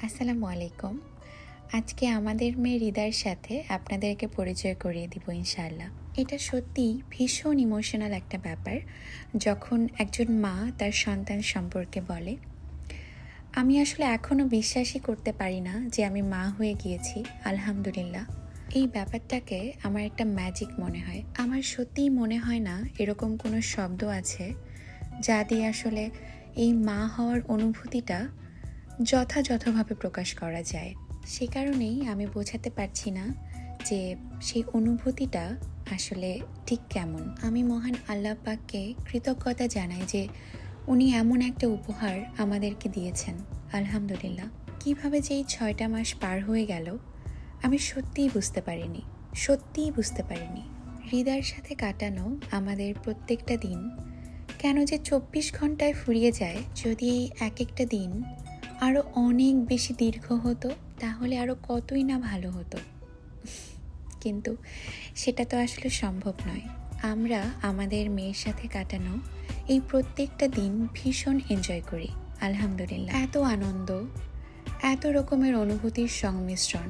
আসসালামু আলাইকুম। আজকে আমাদের মেয়ে হৃদার সাথে আপনাদেরকে পরিচয় করিয়ে দিব ইনশাআল্লাহ। এটা সত্যিই ভীষণ ইমোশনাল একটা ব্যাপার যখন একজন মা তার সন্তান সম্পর্কে বলে। আমি আসলে এখনও বিশ্বাসই করতে পারি না যে আমি মা হয়ে গিয়েছি, আলহামদুলিল্লাহ। এই ব্যাপারটাকে আমার একটা ম্যাজিক মনে হয়। আমার সত্যিই মনে হয় না এরকম কোনো শব্দ আছে যা দিয়ে আসলে এই মা হওয়ার অনুভূতিটা যথাযথভাবে প্রকাশ করা যায়। সে কারণেই আমি বোঝাতে পারছি না যে সেই অনুভূতিটা আসলে ঠিক কেমন। আমি মহান আল্লাহ পাককে কৃতজ্ঞতা জানাই যে উনি এমন একটা উপহার আমাদেরকে দিয়েছেন, আলহামদুলিল্লাহ। কিভাবে যে এই 6টা মাস পার হয়ে গেল আমি সত্যিই বুঝতে পারিনি। হৃদয়ের সাথে কাটানো আমাদের প্রত্যেকটা দিন কেন যে 24 ঘন্টায় ফুরিয়ে যায়। যদি এই এক একটা দিন আরও অনেক বেশি দীর্ঘ হতো তাহলে আরও কতই না ভালো হতো, কিন্তু সেটা তো আসলে সম্ভব নয়। আমরা আমাদের মেয়ের সাথে কাটানো এই প্রত্যেকটা দিন ভীষণ এনজয় করি, আলহামদুলিল্লাহ। এত আনন্দ, এত রকমের অনুভূতির সংমিশ্রণ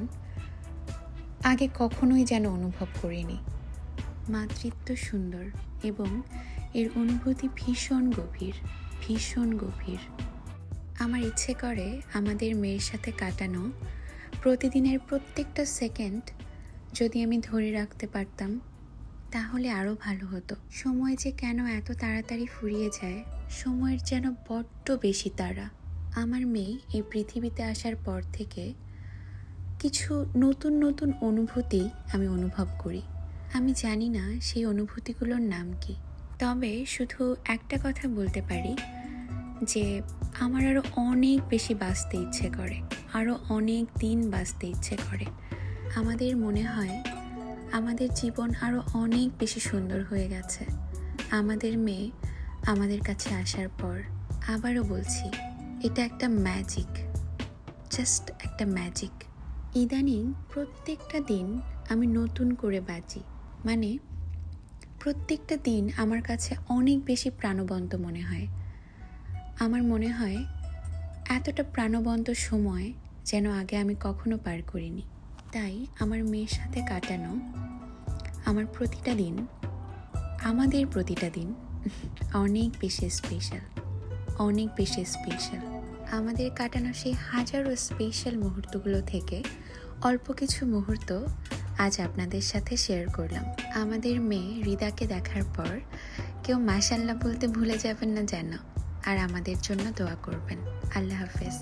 আগে কখনোই যেন অনুভব করিনি। মাতৃত্ব সুন্দর এবং এর অনুভূতি ভীষণ গভীর। আমার ইচ্ছে করে আমাদের মেয়ের সাথে কাটানো প্রতিদিনের প্রত্যেকটা সেকেন্ড যদি আমি ধরে রাখতে পারতাম তাহলে আরও ভালো হতো। সময় যে কেন এত তাড়াতাড়ি ফুরিয়ে যায়, সময়ের যেন বড্ড বেশি তাড়া। আমার মেয়ে এই পৃথিবীতে আসার পর থেকে কিছু নতুন অনুভূতি আমি অনুভব করি। আমি জানি না সেই অনুভূতিগুলোর নাম কি, তবে শুধু একটা কথা বলতে পারি যে আমার আরও অনেক বেশি বাঁচতে ইচ্ছে করে, আরও অনেক দিন বাঁচতে ইচ্ছে করে। আমাদের মনে হয় আমাদের জীবন আরও অনেক বেশি সুন্দর হয়ে গেছে আমাদের মেয়ে আমাদের কাছে আসার পর। আবারও বলছি, এটা একটা ম্যাজিক, জাস্ট একটা ম্যাজিক। ইদানিং প্রত্যেকটা দিন আমি নতুন করে বাঁচি, মানে প্রত্যেকটা দিন আমার কাছে অনেক বেশি প্রাণবন্ত মনে হয়। আমার মনে হয় এতটা প্রাণবন্ত সময় যেন আগে আমি কখনো পার করিনি। তাই আমার মেয়ের সাথে কাটানো আমার প্রতিটা দিন, আমাদের প্রতিটা দিন অনেক বেশি স্পেশাল। আমাদের কাটানো সেই হাজারো স্পেশাল মুহূর্তগুলো থেকে অল্প কিছু মুহূর্ত আজ আপনাদের সাথে শেয়ার করলাম। আমাদের মেয়ে হৃদাকে দেখার পর কেউ মাশাআল্লাহ বলতে ভুলে যাবেন না যেন, আর আমাদের জন্য দোয়া করবেন। আল্লাহ হাফেজ।